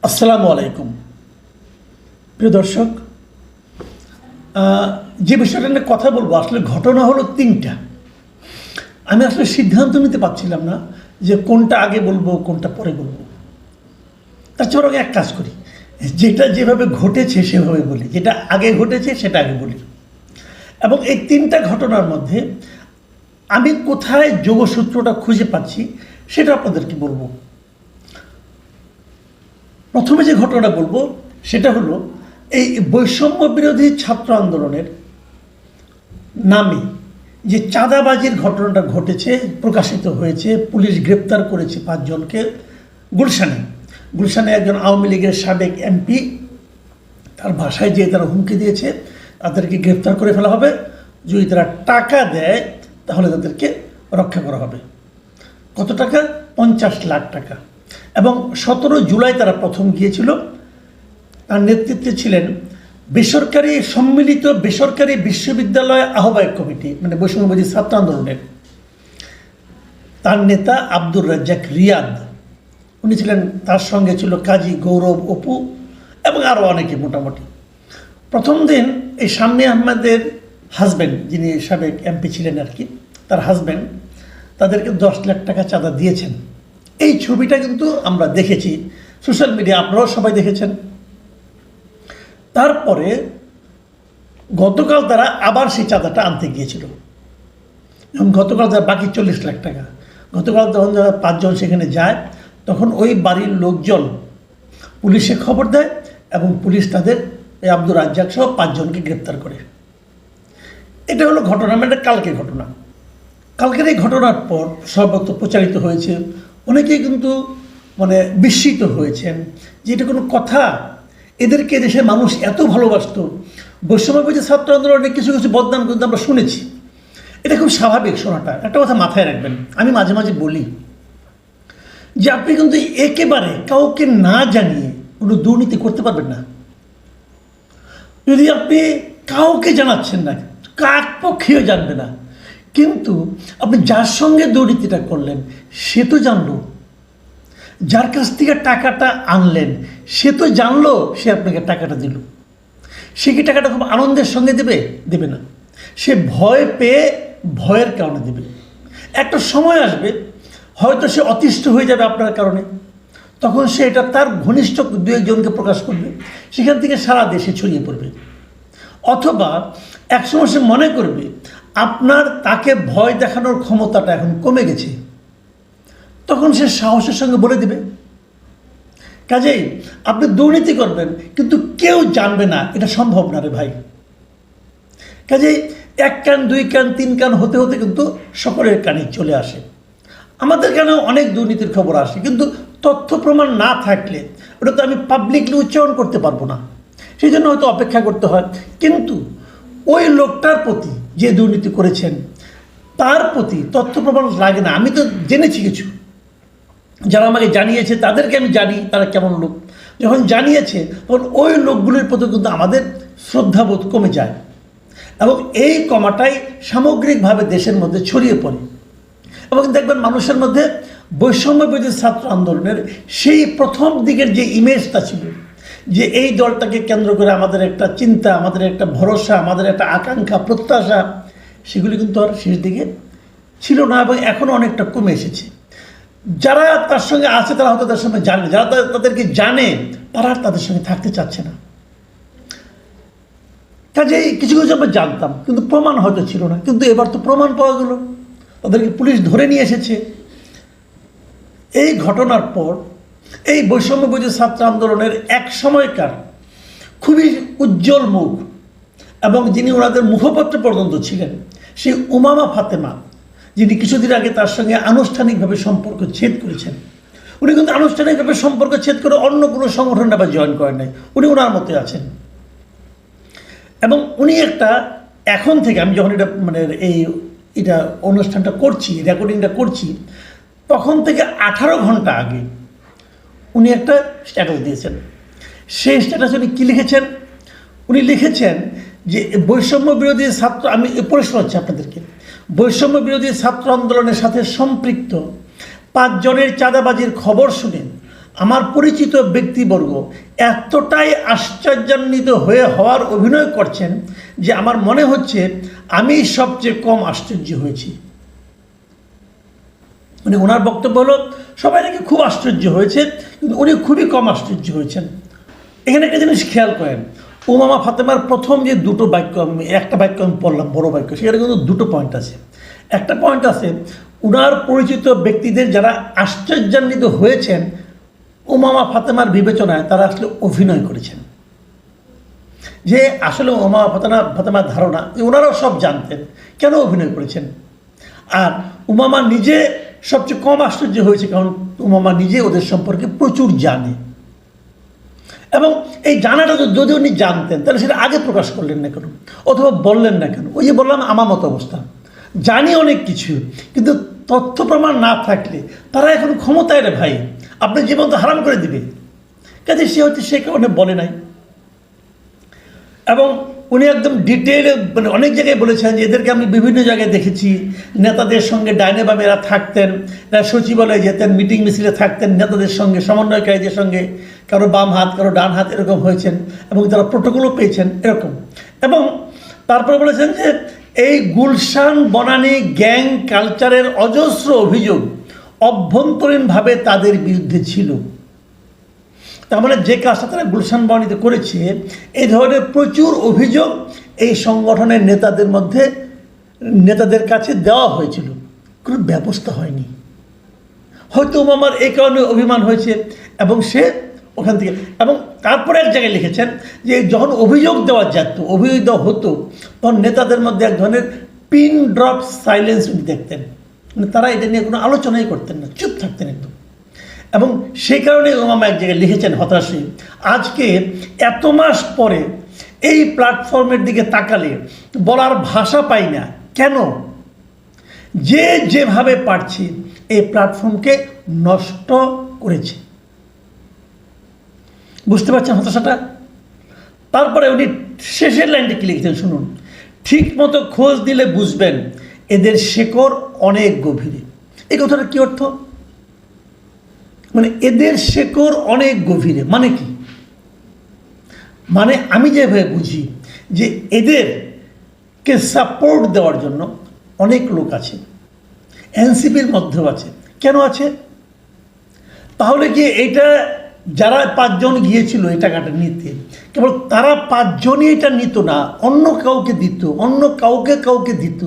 আসসালামু আলাইকুম প্রিয় দর্শক, যে বিষয়টা নিয়ে কথা বলবো আসলে ঘটনা হলো তিনটা। আমি আসলে সিদ্ধান্ত নিতে পারছিলাম না যে কোনটা আগে বলবো কোনটা পরে বলবো। তার চেয়ে বরং এক কাজ করি, যেটা যেভাবে ঘটেছে সেভাবে বলি, যেটা আগে ঘটেছে সেটা আগে বলি। এবং এই তিনটা ঘটনার মধ্যে আমি কোথায় যোগসূত্রটা খুঁজে পাচ্ছি সেটা আপনাদেরকে বলবো। প্রথমে যে ঘটনাটা বলবো সেটা হলো এই বৈষম্য বিরোধী ছাত্র আন্দোলনের নামে যে চাঁদাবাজির ঘটনাটা ঘটেছে, প্রকাশিত হয়েছে, পুলিশ গ্রেপ্তার করেছে 5 জনকে গুলশানে একজন আওয়ামী লীগের সাবেক এমপি, তার বাসায় যেয়ে তারা হুমকি দিয়েছে তাদেরকে গ্রেপ্তার করে ফেলা হবে, যদি তারা টাকা দেয় তাহলে তাদেরকে রক্ষা করা হবে। কত টাকা? 50 লাখ টাকা। এবং 17 জুলাই তারা প্রথম গিয়েছিল। তার নেতৃত্বে ছিলেন সম্মিলিত বেসরকারি বিশ্ববিদ্যালয় আহ্বায়ক কমিটি, মানে বৈষম্যবিরোধী ছাত্র আন্দোলনের। তার নেতা আব্দুর রাজ্জাক রিয়াদ, উনি ছিলেন, তার সঙ্গে ছিল কাজী গৌরব অপু এবং আরও অনেকে। মোটামুটি প্রথম দিন এই শাম্মী আহমেদের হাজব্যান্ড, যিনি সাবেক এমপি ছিলেন আর কি, তার হাজব্যান্ড তাদেরকে 10 লাখ টাকা চাঁদা দিয়েছেন। এই ছবিটা কিন্তু আমরা দেখেছি সোশ্যাল মিডিয়া, আপনারাও সবাই দেখেছেন। তারপরে গতকাল তারা আবার সেই চাঁদাটা আনতে গিয়েছিল এবং গতকাল তারা বাকি 40 লাখ টাকা। গতকাল যখন যারা 5 জন সেখানে যায় তখন ওই বাড়ির লোকজন পুলিশে খবর দেয় এবং পুলিশ তাদের এই আব্দুর রাজ্জাক সহ 5 জনকে গ্রেপ্তার করে। এটা হলো ঘটনা, মানে কালকের ঘটনা। কালকের এই ঘটনার পর সর্বত্র প্রচারিত হয়েছে, অনেকেই কিন্তু মানে বিস্মিত হয়েছেন যে এটা কোনো কথা। এদেরকে দেশের মানুষ এত ভালোবাসত। বৈষম্যবিরোধী ছাত্র আন্দোলনের কিছু কিছু বদনাম কিন্তু আমরা শুনেছি, এটা খুব স্বাভাবিক শোনাটা। একটা কথা মাথায় রাখবেন, আমি মাঝে মাঝে বলি যে আপনি কিন্তু একেবারে কাউকে না জানিয়ে কোনো দুর্নীতি করতে পারবেন না। যদি আপনি কাউকে জানাচ্ছেন না, কার পক্ষেও জানবে না, কিন্তু আপনি যার সঙ্গে দুর্নীতিটা করলেন সে তো জানলো, যার কাছ থেকে টাকাটা আনলেন সে তো জানলো, সে আপনাকে টাকাটা দিল। সে কি টাকাটা খুব আনন্দের সঙ্গে দেবে না, সে ভয় পেয়ে ভয়ের কারণে দেবে। একটা সময় আসবে হয়তো সে অতিষ্ঠ হয়ে যাবে আপনার কারণে, তখন সে এটা তার ঘনিষ্ঠ 2-1 জনকে প্রকাশ করবে, সেখান থেকে সারা দেশে ছড়িয়ে পড়বে। অথবা একসময় সে মনে করবে আপনার তাকে ভয় দেখানোর ক্ষমতাটা এখন কমে গেছে, তখন সে সাহসের সঙ্গে বলে দিবে। কাজেই আপনি দুর্নীতি করবেন কিন্তু কেউ জানবে না, এটা সম্ভব না রে ভাই। কাজেই 1 কান 2 কান 3 কান হতে হতে কিন্তু সকলের কানে চলে আসে। আমাদের কানেও অনেক দুর্নীতির খবর আসে, কিন্তু তথ্য প্রমাণ না থাকলে ওটা তো আমি পাবলিকলি উচ্চারণ করতে পারবো না, সেই জন্য হয়তো অপেক্ষা করতে হয়। কিন্তু ওই লোকটার প্রতি যে দুর্নীতি করেছেন তার প্রতি তথ্য প্রমাণ লাগে না। আমি তো জেনেছি কিছু, যারা আমাকে জানিয়েছে তাদেরকে আমি জানি তারা কেমন লোক। যখন জানিয়েছে তখন ওই লোকগুলির প্রতি কিন্তু আমাদের শ্রদ্ধাবোধ কমে যায় এবং এই কমাটাই সামগ্রিকভাবে দেশের মধ্যে ছড়িয়ে পড়ে। এবং দেখবেন মানুষের মধ্যে বৈষম্য বিরোধী ছাত্র আন্দোলনের সেই প্রথম দিকের যে ইমেজটা ছিল, যে এই দলটাকে কেন্দ্র করে আমাদের একটা চিন্তা, আমাদের একটা ভরসা, আমাদের একটা আকাঙ্ক্ষা, প্রত্যাশা, সেগুলি কিন্তু আর শেষ দিকে ছিল না এবং এখনও অনেকটা কমে এসেছে। যারা তার সঙ্গে আছে তারা হয়তো তাদের সঙ্গে জানে, যারা তাদেরকে জানে তারা আর তাদের সঙ্গে থাকতে চাচ্ছে না। কাজেই কিছু কিছু আমরা জানতাম কিন্তু প্রমাণ হয়তো ছিল না, কিন্তু এবার তো প্রমাণ পাওয়া গেল, তাদেরকে পুলিশ ধরে নিয়ে এসেছে। এই ঘটনার পর এই বৈষম্য বিরোধী ছাত্র আন্দোলনের এক সময়কার খুবই উজ্জ্বল মুখ এবং যিনি ওনাদের মুখপত্র পর্যন্ত ছিলেন, সেই উমামা ফাতেমা, যিনি কিছুদিন আগে তার সঙ্গে আনুষ্ঠানিকভাবে সম্পর্ক ছেদ করেছেন, উনি কিন্তু আনুষ্ঠানিকভাবে সম্পর্ক ছেদ করে অন্য কোনো সংগঠনে আবার জয়েন করেন নাই, উনি ওনার মতে আছেন। এবং উনি একটা এখন থেকে আমি যখন এটা মানে এটা অনুষ্ঠানটা করছি, রেকর্ডিংটা করছি, তখন থেকে 18 ঘন্টা আগে উনি একটা স্ট্যাটাস দিয়েছেন। সেই স্ট্যাটাস উনি কী লিখেছেন? উনি লিখেছেন যে বৈষম্য বিরোধী ছাত্র, আমি পড়ে শোনাচ্ছি আপনাদেরকে, বৈষম্য বিরোধী ছাত্র আন্দোলনের সাথে সম্পৃক্ত 5 জনের চাঁদাবাজির খবর শুনে আমার পরিচিত ব্যক্তিবর্গ এতটাই আশ্চর্যান্বিত হওয়ার অভিনয় করছেন যে আমার মনে হচ্ছে আমি সবচেয়ে কম আশ্চর্য হয়েছি। মানে ওনার বক্তব্য হলো সবাই নাকি খুব আশ্চর্য হয়েছে, কিন্তু উনি খুবই কম আশ্চর্য হয়েছেন। এখানে একটা জিনিস খেয়াল করেন, উমামা ফাতেমার প্রথম যে দুটো বাক্য, একটা বাক্য আমি পড়লাম বড় বাক্য, সেখানে কিন্তু দুটো পয়েন্ট আছে। একটা পয়েন্ট আছে, উনার পরিচিত ব্যক্তিদের যারা আশ্চর্যান্বিত হয়েছেন উমামা ফাতেমার বিবেচনায়, তারা আসলে অভিনয় করেছেন। যে আসলে উমামা ফাতেমার ধারণা যে ওনারাও সব জানতেন, কেন অভিনয় করেছেন। আর উমামা নিজে সবচেয়ে কম আশ্চর্য হয়েছে, কারণ উমামা নিজে ওদের সম্পর্কে প্রচুর জানে। এবং এই জানাটা যদি উনি জানতেন তাহলে সেটা আগে প্রকাশ করলেন না কেন, অথবা বললেন না কেন? ওই যে বললাম আমার মতো অবস্থা, জানি অনেক কিছু, কিন্তু তথ্য প্রমাণ না থাকলে তারা এখন ক্ষমতায় রে ভাই, আপনি জীবন তো হারাম করে দিবে। কাজে সে হচ্ছে সে কারণে বলে নাই। এবং উনি একদম ডিটেইলে মানে অনেক জায়গায় বলেছেন যে এদেরকে আমি বিভিন্ন জায়গায় দেখেছি, নেতাদের সঙ্গে ডাইনে বামে এরা থাকতেন, এরা সচিবালয়ে যেতেন, মিটিং মিছিলে থাকতেন, নেতাদের সঙ্গে সমন্বয়কারীদের সঙ্গে, কারো বাম হাত কারো ডান হাত এরকম হয়েছেন, এবং তারা প্রোটোকলও পেয়েছেন এরকম। এবং তারপরে বলেছেন যে এই গুলশান বনানী গ্যাং কালচারের অজস্র অভিযোগ অভ্যন্তরীণভাবে তাদের বিরুদ্ধে ছিল। তার মানে যে কাজটা তারা গুলশান বনানীতে করেছে, এই ধরনের প্রচুর অভিযোগ এই সংগঠনের নেতাদের কাছে দেওয়া হয়েছিল, কোনো ব্যবস্থা হয়নি। হয়তো উমামার এই কারণে অভিমান হয়েছে এবং সে ওখান থেকে, এবং তারপরে এক জায়গায় লিখেছেন যে যখন অভিযোগ দেওয়া হতো তখন নেতাদের মধ্যে এক ধরনের পিন ড্রপ সাইলেন্স দেখতেন, মানে তারা এটা নিয়ে কোনো আলোচনাই করতেন না, চুপ থাকতেন একদম। এবং সেই কারণে উমামা এক জায়গায় লিখেছেন হতাশে, আজকে এত মাস পরে এই প্ল্যাটফর্মের দিকে তাকালে বলার ভাষা পাই না, কেন? যে যেভাবে পারছি এই প্ল্যাটফর্মকে নষ্ট করেছে। বুঝতে পারছেন হতাশাটা? তারপরে উনি শেষের লাইনটা কি লিখেছেন শুনুন, ঠিক মতো খোঁজ দিলে বুঝবেন এদের শেকড় অনেক গভীরে। এই কথাটা কি অর্থ? মানে এদের শেকড় অনেক গভীরে মানে কি? মানে আমি যেভাবে বুঝি যে এদেরকে সাপোর্ট দেওয়ার জন্য অনেক লোক আছে, এনসিপির মধ্যেও আছে। কেন আছে? তাহলে কি এটা যারা 5 জন গিয়েছিল এই টাকাটা নিতে, কেবল তারা 5 জনই এটা নিত না, অন্য কাউকে দিত,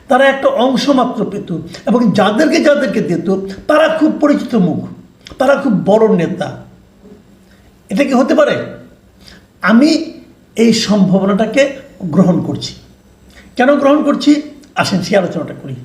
তারা একটা অংশ মাত্র পেত, এবং যাদেরকে দিত তারা খুব পরিচিত মুখ, তারা খুব বড় নেতা। এটা কি হতে পারে? আমি এই সম্ভাবনাটাকে গ্রহণ করছি। কেন গ্রহণ করছি আসেন সে আলোচনাটা করি।